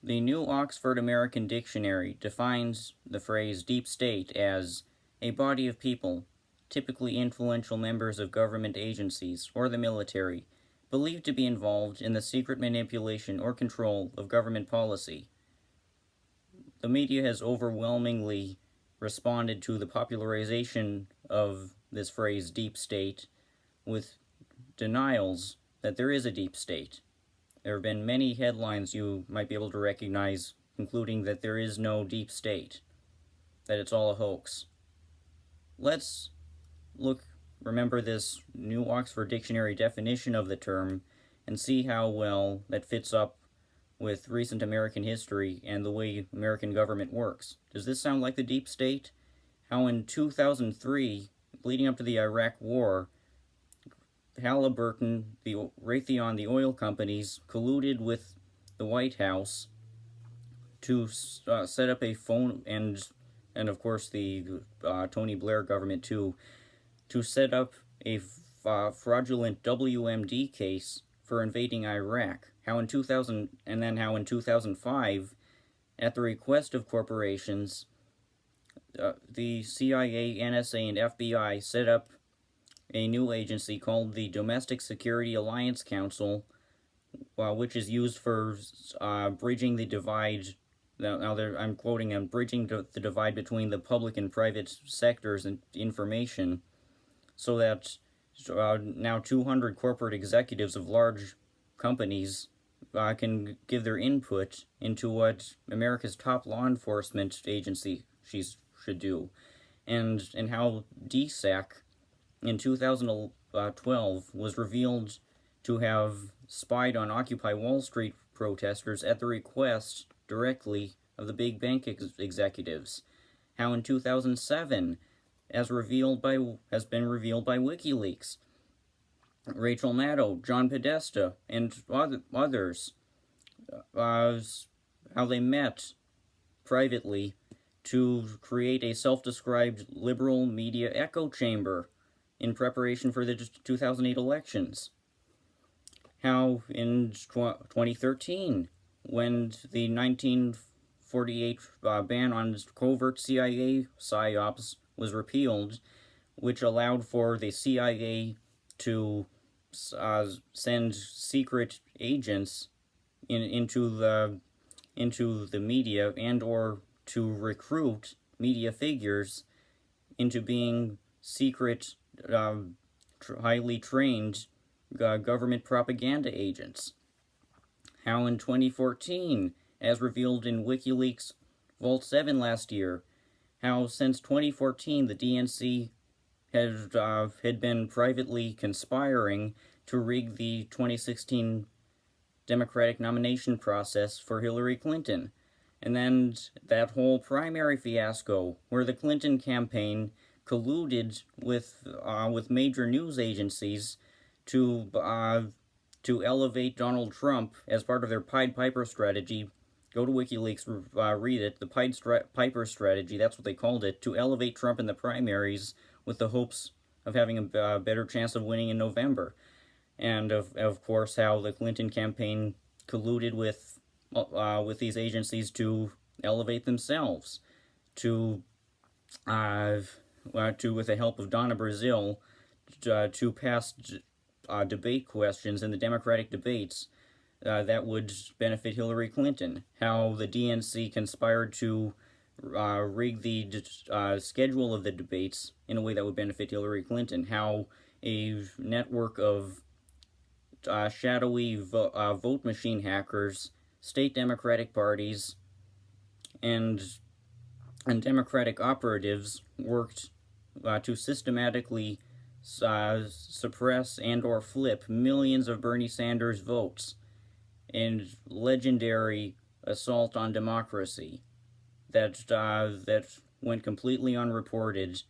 The New Oxford American Dictionary defines the phrase deep state as a body of people, typically influential members of government agencies or the military, believed to be involved in the secret manipulation or control of government policy. The media has overwhelmingly responded to the popularization of this phrase deep state with denials that there is a deep state. There have been many headlines you might be able to recognize concluding that there is no deep state, that it's all a hoax. Let's remember this New Oxford Dictionary definition of the term and see how well that fits up with recent American history and the way American government works. Does this sound like the deep state? How in 2003, leading up to the Iraq War, Halliburton, Raytheon, the oil companies, colluded with the White House to set up a phone, and of course the Tony Blair government too, to set up a fraudulent WMD case for invading Iraq. How in 2005, at the request of corporations, the CIA, NSA, and FBI set up a new agency called the Domestic Security Alliance Council, which is used for bridging the divide. Now I'm quoting him, bridging the divide between the public and private sectors and information, so that now 200 corporate executives of large companies can give their input into what America's top law enforcement agency should do, and how DSAC in 2012 was revealed to have spied on Occupy Wall Street protesters at the request directly of the big bank executives. How in 2007, has been revealed by WikiLeaks, Rachel Maddow, John Podesta, and others, how they met privately to create a self-described liberal media echo chamber in preparation for the 2008 elections. How in 2013, when the 1948 ban on covert CIA psyops was repealed, which allowed for the CIA to send secret agents into the media and or to recruit media figures into being secret, highly trained government propaganda agents. How in 2014, as revealed in WikiLeaks Vault 7 last year, how since 2014 the DNC had been privately conspiring to rig the 2016 Democratic nomination process for Hillary Clinton. And then that whole primary fiasco where the Clinton campaign colluded with major news agencies to elevate Donald Trump as part of their Pied Piper strategy. Go to WikiLeaks, read it. The Pied Piper strategy, that's what they called it, to elevate Trump in the primaries with the hopes of having a better chance of winning in November. And of course, how the Clinton campaign colluded with these agencies to elevate themselves, with the help of Donna Brazile, to pass debate questions in the Democratic debates that would benefit Hillary Clinton. How the DNC conspired to rig the schedule of the debates in a way that would benefit Hillary Clinton. How a network of shadowy vote machine hackers, state Democratic parties, and Democratic operatives worked to systematically suppress and or flip millions of Bernie Sanders votes in legendary assault on democracy that went completely unreported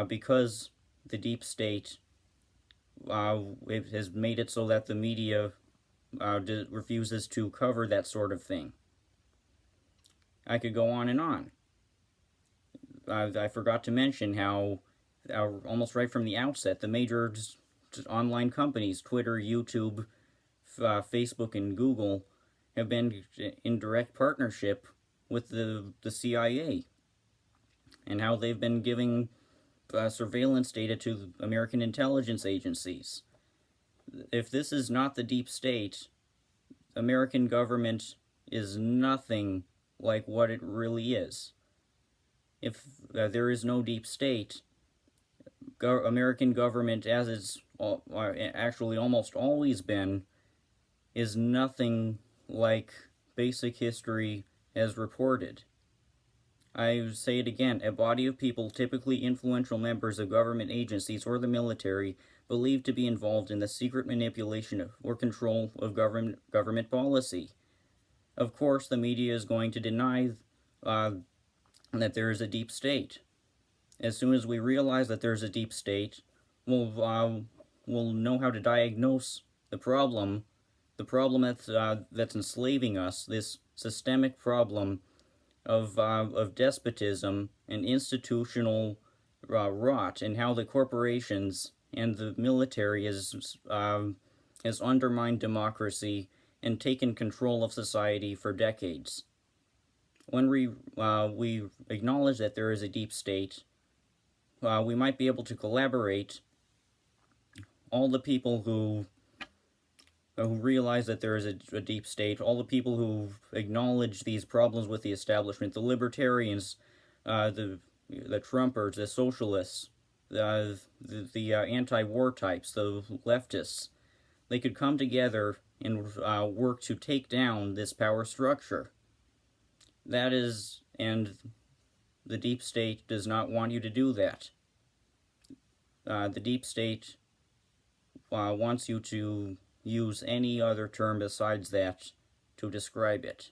because the deep state it has made it so that the media refuses to cover that sort of thing. I could go on and on. I forgot to mention how almost right from the outset, the major online companies, Twitter, YouTube, Facebook, and Google, have been in direct partnership with the CIA, and how they've been giving surveillance data to American intelligence agencies. If this is not the deep state, American government is nothing like what it really is. If there is no deep state, American government, as it's actually almost always been, is nothing like basic history as reported. I say it again, a body of people, typically influential members of government agencies or the military, believed to be involved in the secret manipulation or control of government policy. Of course, the media is going to deny that there is a deep state. As soon as we realize that there's a deep state, we'll know how to diagnose the problem that's enslaving us, this systemic problem of despotism and institutional rot, and how the corporations and the military has undermined democracy and taken control of society for decades. When we acknowledge that there is a deep state, we might be able to collaborate. All the people who realize that there is a deep state, all the people who acknowledge these problems with the establishment, the libertarians, the Trumpers, the socialists, the anti-war types, the leftists, they could come together and work to take down this power structure. That is, and the deep state does not want you to do that. The deep state wants you to use any other term besides that to describe it.